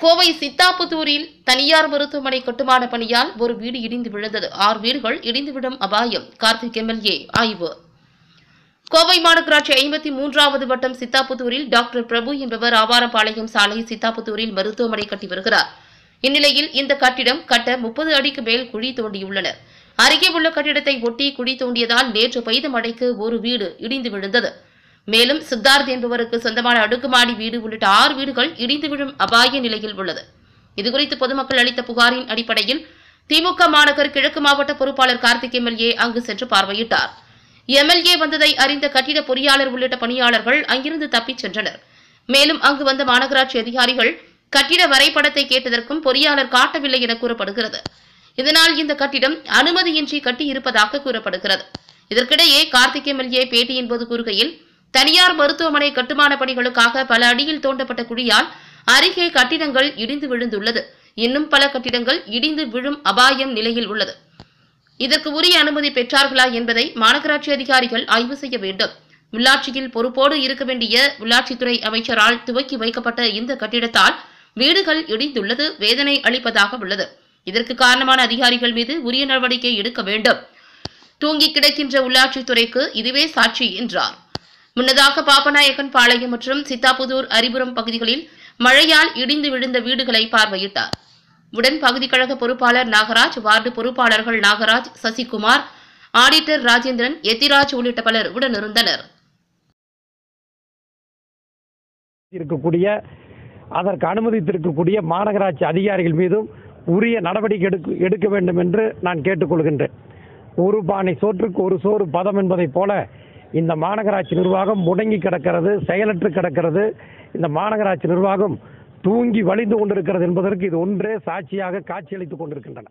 கோவை சித்தாபுத்தூரில் தனியார் மருத்துவமனை கட்டுமான பணியால் ஒரு வீடு இடிந்து விழுந்தது. 6 வீடுகள் இடிந்து விடும் அபாயம். கார்த்திக் எம்எல்ஏ ஆய்வு. கோவை மாநகராட்சி 53வது வட்டம் சித்தாபுத்தூரில் டாக்டர் பிரபு என்பவர் ஆவாரப்பாளையம் சாலை சித்தாபுத்தூரில் மருத்துவமனை கட்டி வருகிறார். இந்நிலையில் இந்த கட்டிடம் கட்ட 30 அடிக்கு மேல் குழி தோண்டியுள்ளனர். அருகே உள்ள கட்டிடத்தை ஒட்டி குழி தோண்டியதால் நேற்று பெய்த மழைக்கு ஒரு வீடு இடிந்து விழுந்தது. மேலும் சித்தார்த் என்பவருக்கு சொந்தமான அடுக்குமாடி வீடு உள்ளிட்ட 6 வீடுகள் இடிந்து விழும் அபாய நிலையில் உள்ளது. இதுகுறித்து பொதுமக்கள் அளித்த புகாரின் அடிப்படையில் திமுக மாநகர் கிழக்கு மாவட்ட பொறுப்பாளர் கார்த்திக் எம்எல்ஏ அங்கு சென்று பார்வையிட்டார். எம்எல்ஏ வந்ததை அறிந்த கட்டிட பொறியாளர் உள்ளிட்ட பணியாளர்கள் அங்கிருந்து தப்பிச் சென்றனர். மேலும் அங்கு வந்த மாநகராட்சி அதிகாரிகள் கட்டிட வரைபடத்தை கேட்டதற்கும் பொறியாளர் காட்டவில்லை என கூறப்படுகிறது. இதனால் இந்த கட்டிடம் அனுமதியின்றி கட்டியிருப்பதாக கூறப்படுகிறது. இதற்கிடையே கார்த்திக் எம்எல்ஏ பேட்டியின் போது கூறுகையில், தனியார் மருத்துவமனை கட்டுமான பணிகளுக்காக பல அடியில் தோண்டப்பட்ட குழியால் அருகே கட்டிடங்கள் இடிந்து விழுந்துள்ளது. இன்னும் பல கட்டிடங்கள் இடிந்து விழும் அபாயம் நிலையில் உள்ளது. இதற்கு உரிய அனுமதி பெற்றார்களா என்பதை மாநகராட்சி அதிகாரிகள் ஆய்வு செய்ய வேண்டும். உள்ளாட்சியில் பொறுப்போடு இருக்க வேண்டிய உள்ளாட்சித்துறை அமைச்சரால் துவக்கி வைக்கப்பட்ட இந்த கட்டிடத்தால் வீடுகள் இடிந்துள்ளது வேதனை அளிப்பதாக உள்ளது. இதற்கு காரணமான அதிகாரிகள் மீது உரிய நடவடிக்கை எடுக்க வேண்டும். தூங்கி கிடக்கின்ற உள்ளாட்சித்துறைக்கு இதுவே சாட்சி என்றார். முன்னதாக பாப்பநாயக்கன் பாளையம் மற்றும் சித்தாபுதூர் அரிபுரம் பகுதிகளில் மழையால் இடிந்து விழுந்த வீடுகளை பார்வையிட்டார். உடன் பகுதி கழக பொறுப்பாளர் நாகராஜ், வார்டு பொறுப்பாளர்கள் நாகராஜ், சசிகுமார், ஆடிட்டர் ராஜேந்திரன், எத்திராஜ் உள்ளிட்ட பலர் உடனிருந்தனர். அதற்கு அனுமதித்திருக்கக்கூடிய மாநகராட்சி அதிகாரிகள் மீதும் உரிய நடவடிக்கை எடுக்க வேண்டும் என்று நான் கேட்டுக்கொள்கின்றேன். ஒரு பானை சோற்றுக்கு ஒரு சோறு பதம் என்பதைப் போல இந்த மாநகராட்சி நிர்வாகம் முடங்கி கிடக்கிறது, செயலற்று கிடக்கிறது. இந்த மாநகராட்சி நிர்வாகம் தூங்கி வழிந்து கொண்டிருக்கிறது என்பதற்கு இது ஒன்றே சாட்சியாக காட்சியளித்துக் கொண்டிருக்கின்றன.